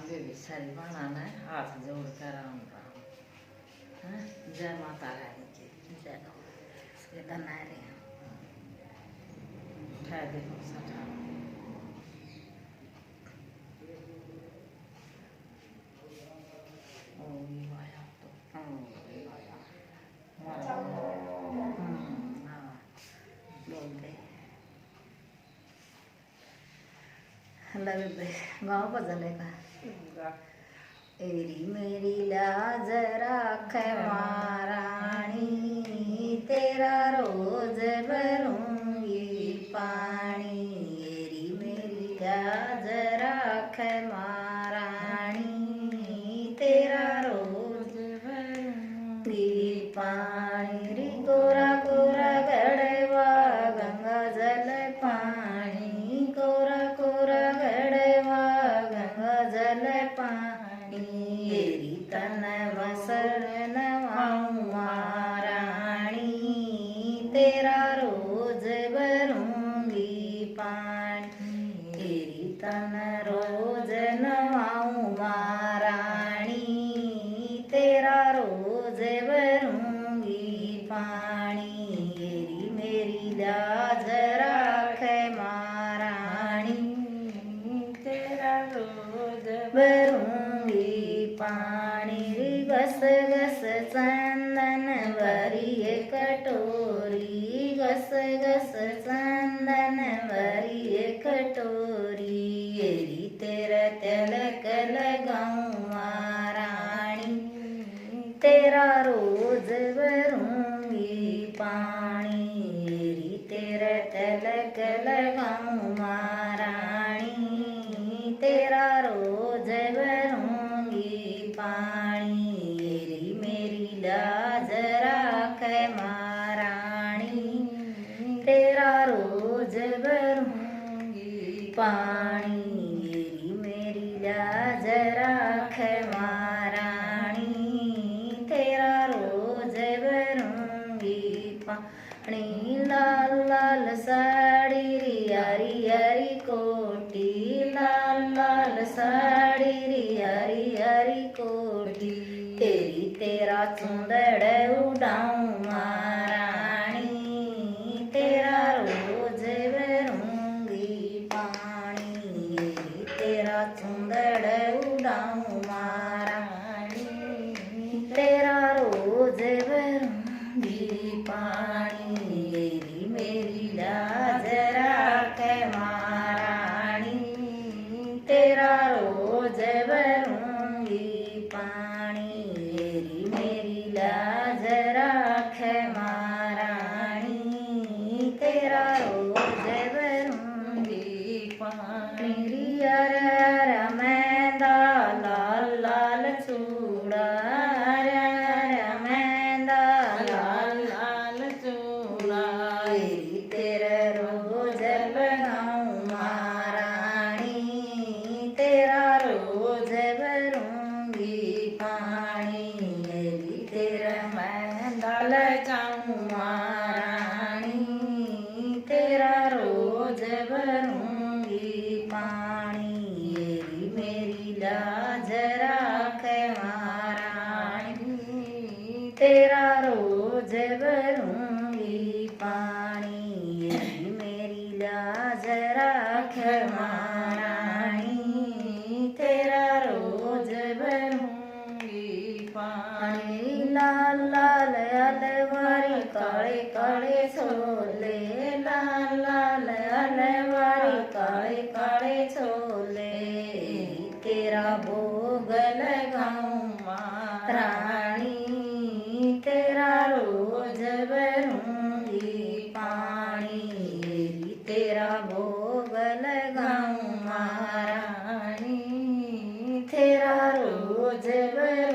Baby बनाना है, हाथ जोड़ कर राम राम। हाँ, जय माता रानी की जय हो। इसके दनारे उठा देखो सठा गाँव भजन है का एरी मेरी लाज राख महारानी, तेरा रोज भरूंगी पानी। एरी मेरी लाज राख महारानी, तेरा रोज भरूंगी पानी। री कोरा कोरा गड़वा गंगा जल पानी, कोरा कोरा गड़वा गंगा जल पानी। एरी तन बसर नवाऊं महारानी, तेरा रोज भरूंगी पानी। एरी तन रोज नवाऊं महारानी, तेरा रोज भरूंगी पानी। एरी मेरी लाज राख महारानी, तेरा रोज भरूंगी पानी। गस गस चंदन भरी कटोरी, गस गस चंदन भरी कटोरी। एरी तेरा तिलक लगाऊं महारानी, तेरा रोज भरूंगी पानी। एरी तेरा तिलक लगाऊं महारानी, तेरा रोज भरूंगी पानी। एरी मेरी लाज राख महारानी, तेरा रोज भरूंगी पानी। एरी मेरी लाज राख महारानी, तेरा रोज भरूंगी पानी। लाल लाल साड़ी री हरी हरी कोटी, लाल लाल साड़ी री हरी हरी कोटी। तेरी तेरा चुंदड़ उड़ाऊं महारानी, तेरा रोज भरूंगी पानी। एरी तेरा चुंदड़ उड़ाऊं महारानी, तेरा रोज भरूंगी पानी। एरी मेरी लाज राख महारानी, तेरा रोज भरूंगी पानी। एरी मेरी लाज राख महारानी, तेरा रोज भरूंगी पानी। हर हर मैदा लाल लाल चूड़ा, हर हर मैदा लाल लाल चूड़ा। एरी तेरा रोज बनाऊं महारानी, तेरा रोज भरूंगी पानी। एरी तेरा मैदा लगाऊं महारानी, तेरा रोज भरूंगी पानी। एरी मेरी लाज राख महारानी, तेरा रोज भरूंगी पानी। एरी मेरी लाज राख महारानी, तेरा रोज भरूंगी पानी। लाल लाल अलवारी काले काले छोले, लाल लाल अलवारी काले काले छोले। तेरा भोग लगाऊं महारानी, तेरा रोज भरूंगी पानी। एरी तेरा भोग लगाऊं महारानी, तेरा रोज भरूंगी